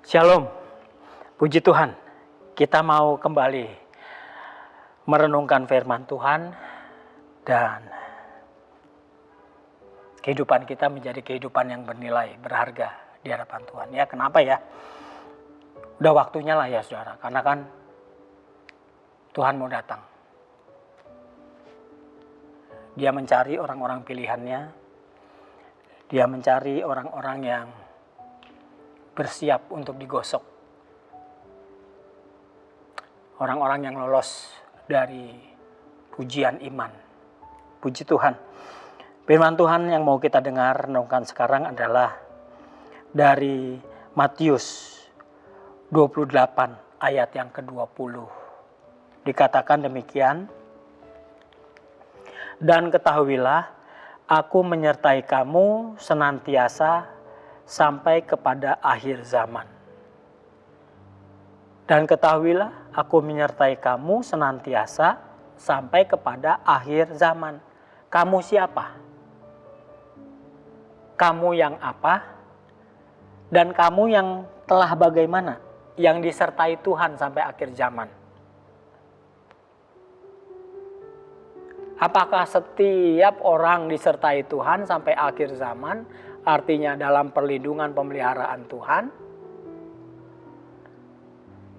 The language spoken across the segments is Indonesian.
Shalom, puji Tuhan. Kita mau kembali merenungkan firman Tuhan dan kehidupan kita menjadi kehidupan yang bernilai, berharga di hadapan Tuhan. Ya, kenapa ya? Udah waktunya lah ya saudara, karena kan Tuhan mau datang. Dia mencari orang-orang pilihannya, dia mencari orang-orang yang bersiap untuk digosok. Orang-orang yang lolos dari pujian iman. Puji Tuhan. Firman Tuhan yang mau kita dengar, renungkan sekarang adalah dari Matius 28 ayat yang ke-20. Dikatakan demikian. Dan ketahuilah, aku menyertai kamu senantiasa sampai kepada akhir zaman. Dan ketahuilah, aku menyertai kamu senantiasa sampai kepada akhir zaman. Kamu siapa? Kamu yang apa? Dan kamu yang telah bagaimana? Yang disertai Tuhan sampai akhir zaman. Apakah setiap orang disertai Tuhan sampai akhir zaman? Artinya dalam perlindungan pemeliharaan Tuhan.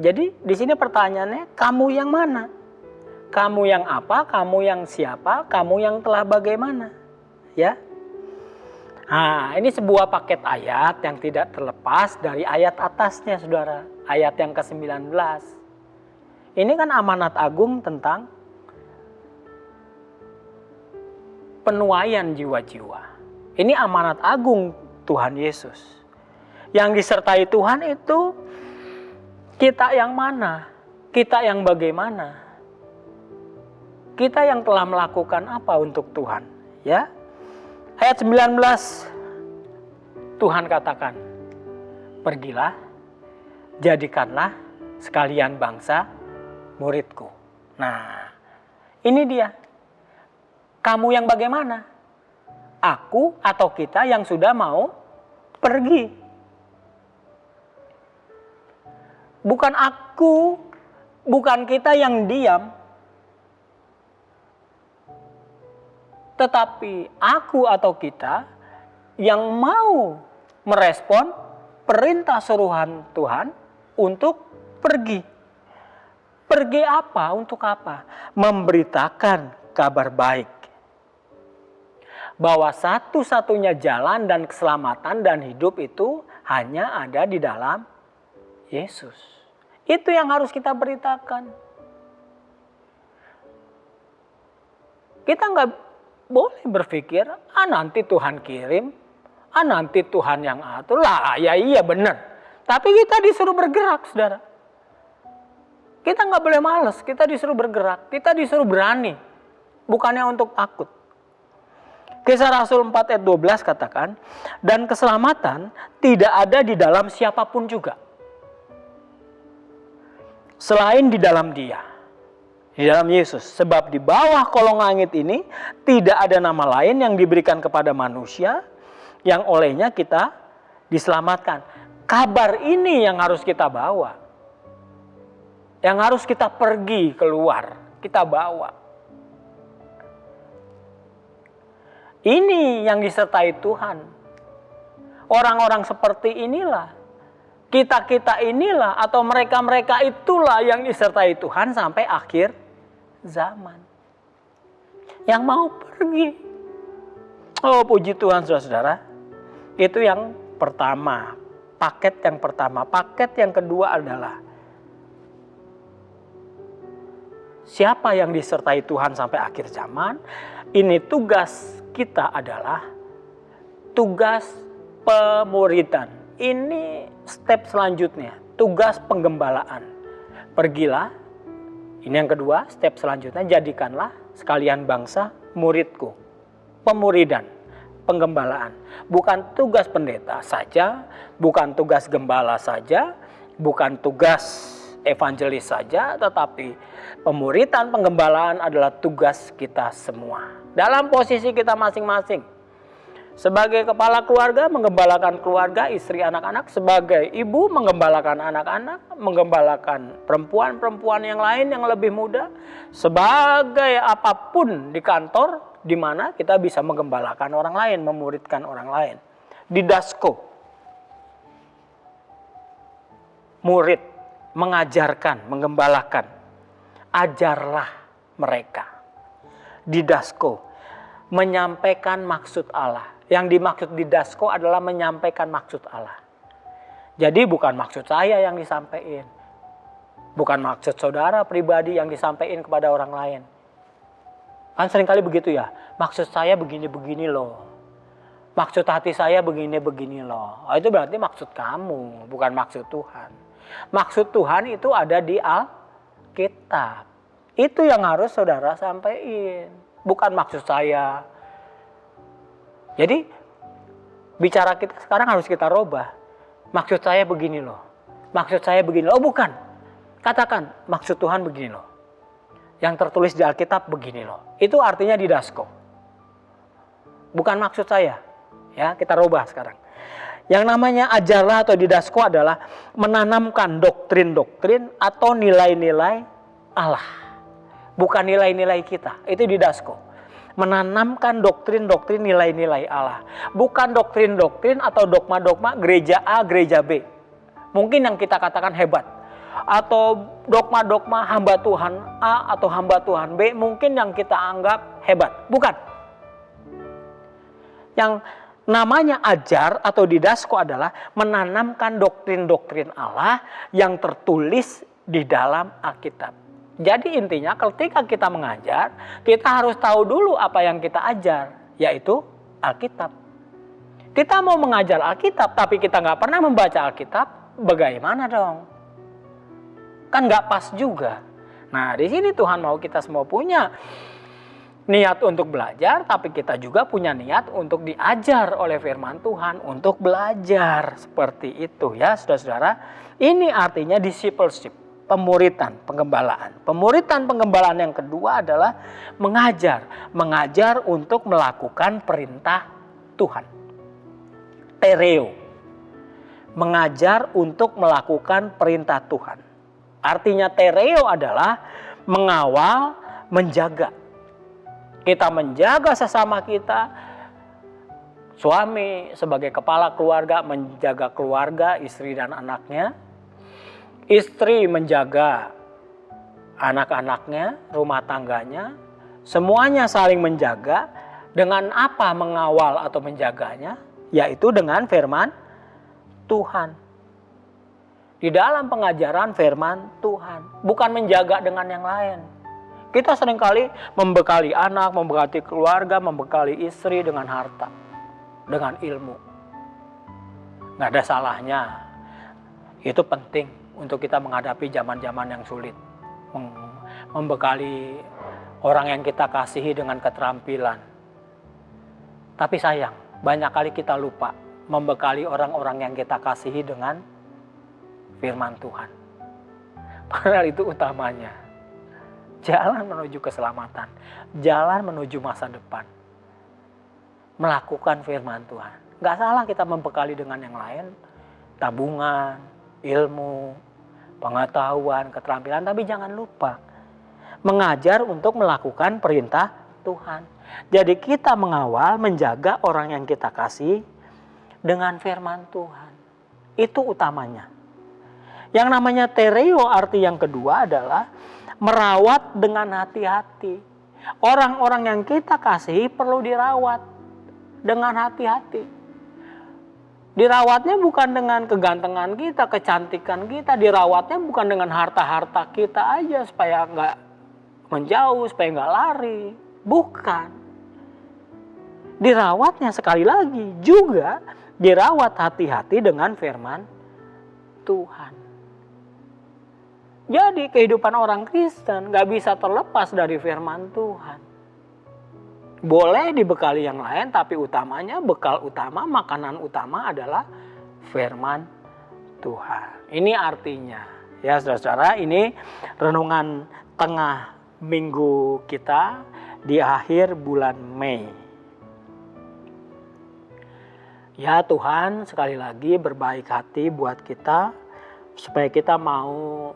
Jadi di sini pertanyaannya, kamu yang mana? Kamu yang apa? Kamu yang siapa? Kamu yang telah bagaimana? Ya. Nah, ini sebuah paket ayat yang tidak terlepas dari ayat atasnya, saudara. Ayat yang ke-19. Ini kan amanat agung tentang penuaian jiwa-jiwa. Ini amanat agung Tuhan Yesus. Yang disertai Tuhan itu kita yang mana? Kita yang bagaimana? Kita yang telah melakukan apa untuk Tuhan? Ya. Ayat 19 Tuhan katakan, pergilah, jadikanlah sekalian bangsa muridku. Nah, ini dia. Kamu yang bagaimana? Aku atau kita yang sudah mau pergi. Bukan aku, bukan kita yang diam. Tetapi aku atau kita yang mau merespon perintah suruhan Tuhan untuk pergi. Pergi apa? Untuk apa? Memberitakan kabar baik. Bahwa satu-satunya jalan dan keselamatan dan hidup itu hanya ada di dalam Yesus. Itu yang harus kita beritakan. Kita nggak boleh berpikir, nanti Tuhan kirim, nanti Tuhan yang atur. Lah, ya iya benar. Tapi kita disuruh bergerak, saudara. Kita nggak boleh malas, kita disuruh bergerak, kita disuruh berani. Bukannya untuk takut. Kisah Rasul 4 ayat 12 katakan, dan keselamatan tidak ada di dalam siapapun juga. Selain di dalam Dia, di dalam Yesus. Sebab di bawah kolong langit ini tidak ada nama lain yang diberikan kepada manusia yang olehnya kita diselamatkan. Kabar ini yang harus kita bawa. Yang harus kita pergi keluar, kita bawa. Ini yang disertai Tuhan. Orang-orang seperti inilah, kita-kita inilah, atau mereka-mereka itulah yang disertai Tuhan sampai akhir zaman. Yang mau pergi. Oh, puji Tuhan saudara-saudara. Itu yang pertama. Paket yang pertama. Paket yang kedua adalah siapa yang disertai Tuhan sampai akhir zaman? Ini tugas kita adalah tugas pemuridan. Ini step selanjutnya, tugas penggembalaan. Pergilah, ini yang kedua, step selanjutnya, jadikanlah sekalian bangsa muridku. Pemuridan, penggembalaan. Bukan tugas pendeta saja, bukan tugas gembala saja, bukan tugas evangelis saja, tetapi pemuridan, penggembalaan adalah tugas kita semua. Dalam posisi kita masing-masing. Sebagai kepala keluarga, menggembalakan keluarga, istri, anak-anak. Sebagai ibu, menggembalakan anak-anak, menggembalakan perempuan-perempuan yang lain yang lebih muda. Sebagai apapun di kantor, di mana kita bisa menggembalakan orang lain, memuridkan orang lain. Didasko, murid, mengajarkan, menggembalakan. Ajarlah mereka. Didasko, menyampaikan maksud Allah. Yang dimaksud didasko adalah menyampaikan maksud Allah. Jadi bukan maksud saya yang disampaikan. Bukan maksud saudara pribadi yang disampaikan kepada orang lain. Kan seringkali begitu ya. Maksud saya begini-begini loh. Maksud hati saya begini-begini loh. Oh, itu berarti maksud kamu, bukan maksud Tuhan. Maksud Tuhan itu ada di Alkitab. Itu yang harus saudara sampaikan. Bukan maksud saya. Jadi bicara kita sekarang harus kita robah. Maksud saya begini loh. Maksud saya begini loh. Oh bukan. Katakan maksud Tuhan begini loh. Yang tertulis di Alkitab begini loh. Itu artinya didasko. Bukan maksud saya. Ya, kita robah sekarang. Yang namanya ajarlah atau didasko adalah menanamkan doktrin-doktrin atau nilai-nilai Allah. Bukan nilai-nilai kita. Itu didasko. Menanamkan doktrin-doktrin nilai-nilai Allah. Bukan doktrin-doktrin atau dogma-dogma gereja A, gereja B. Mungkin yang kita katakan hebat. Atau dogma-dogma hamba Tuhan A atau hamba Tuhan B. Mungkin yang kita anggap hebat. Bukan. Yang namanya ajar atau didasko adalah menanamkan doktrin-doktrin Allah yang tertulis di dalam Alkitab. Jadi intinya ketika kita mengajar, kita harus tahu dulu apa yang kita ajar, yaitu Alkitab. Kita mau mengajar Alkitab, tapi kita nggak pernah membaca Alkitab, bagaimana dong? Kan nggak pas juga. Nah, di sini Tuhan mau kita semua punya niat untuk belajar, tapi kita juga punya niat untuk diajar oleh firman Tuhan, untuk belajar seperti itu ya, saudara-saudara. Ini artinya discipleship. Pemuritan, penggembalaan. Pemuritan, penggembalaan yang kedua adalah mengajar. Mengajar untuk melakukan perintah Tuhan. Tereo. Mengajar untuk melakukan perintah Tuhan. Artinya tereo adalah mengawal, menjaga. Kita menjaga sesama kita. Suami sebagai kepala keluarga menjaga keluarga, istri dan anaknya. Istri menjaga anak-anaknya, rumah tangganya, semuanya saling menjaga. Dengan apa mengawal atau menjaganya? Yaitu dengan firman Tuhan. Di dalam pengajaran firman Tuhan. Bukan menjaga dengan yang lain. Kita seringkali membekali anak, membekali keluarga, membekali istri dengan harta. Dengan ilmu. Nggak ada salahnya. Itu penting untuk kita menghadapi zaman-zaman yang sulit. Membekali orang yang kita kasihi dengan keterampilan. Tapi sayang, banyak kali kita lupa membekali orang-orang yang kita kasihi dengan firman Tuhan. Padahal itu utamanya. Jalan menuju keselamatan. Jalan menuju masa depan. Melakukan firman Tuhan. Gak salah kita membekali dengan yang lain. Tabungan, ilmu, pengetahuan, keterampilan, tapi jangan lupa mengajar untuk melakukan perintah Tuhan. Jadi kita mengawal, menjaga orang yang kita kasih dengan firman Tuhan. Itu utamanya. Yang namanya tereo arti yang kedua adalah merawat dengan hati-hati. Orang-orang yang kita kasih perlu dirawat dengan hati-hati. Dirawatnya bukan dengan kegantengan kita, kecantikan kita. Dirawatnya bukan dengan harta-harta kita aja supaya nggak menjauh, supaya nggak lari. Bukan. Dirawatnya sekali lagi juga dirawat hati-hati dengan firman Tuhan. Jadi kehidupan orang Kristen nggak bisa terlepas dari firman Tuhan. Boleh dibekali yang lain, tapi utamanya, bekal utama, makanan utama adalah firman Tuhan. Ini artinya, ya saudara-saudara, ini renungan tengah minggu kita di akhir bulan Mei. Ya Tuhan, sekali lagi berbaik hati buat kita supaya kita mau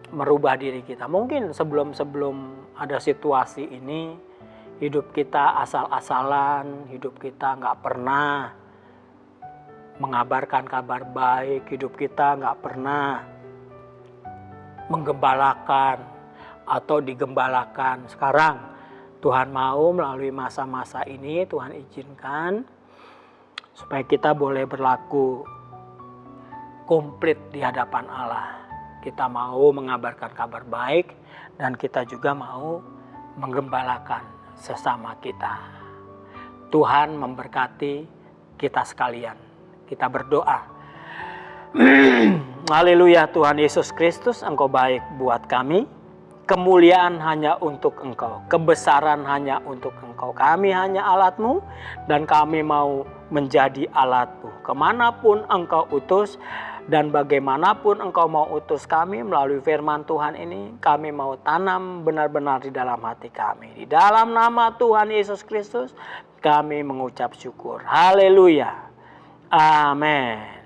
merubah diri kita. Mungkin sebelum ada situasi ini, hidup kita asal-asalan, hidup kita nggak pernah mengabarkan kabar baik, hidup kita nggak pernah menggembalakan atau digembalakan. Sekarang Tuhan mau melalui masa-masa ini, Tuhan izinkan supaya kita boleh berlaku komplit di hadapan Allah. Kita mau mengabarkan kabar baik dan kita juga mau menggembalakan sesama kita. Tuhan memberkati kita sekalian. Kita berdoa. Haleluya, Tuhan Yesus Kristus, Engkau baik buat kami. Kemuliaan hanya untuk Engkau, kebesaran hanya untuk Engkau. Kami hanya alat-Mu dan kami mau menjadi alat-Mu. Kemanapun Engkau utus dan bagaimanapun Engkau mau utus kami melalui firman Tuhan ini, kami mau tanam benar-benar di dalam hati kami. Di dalam nama Tuhan Yesus Kristus, kami mengucap syukur. Haleluya. Amin.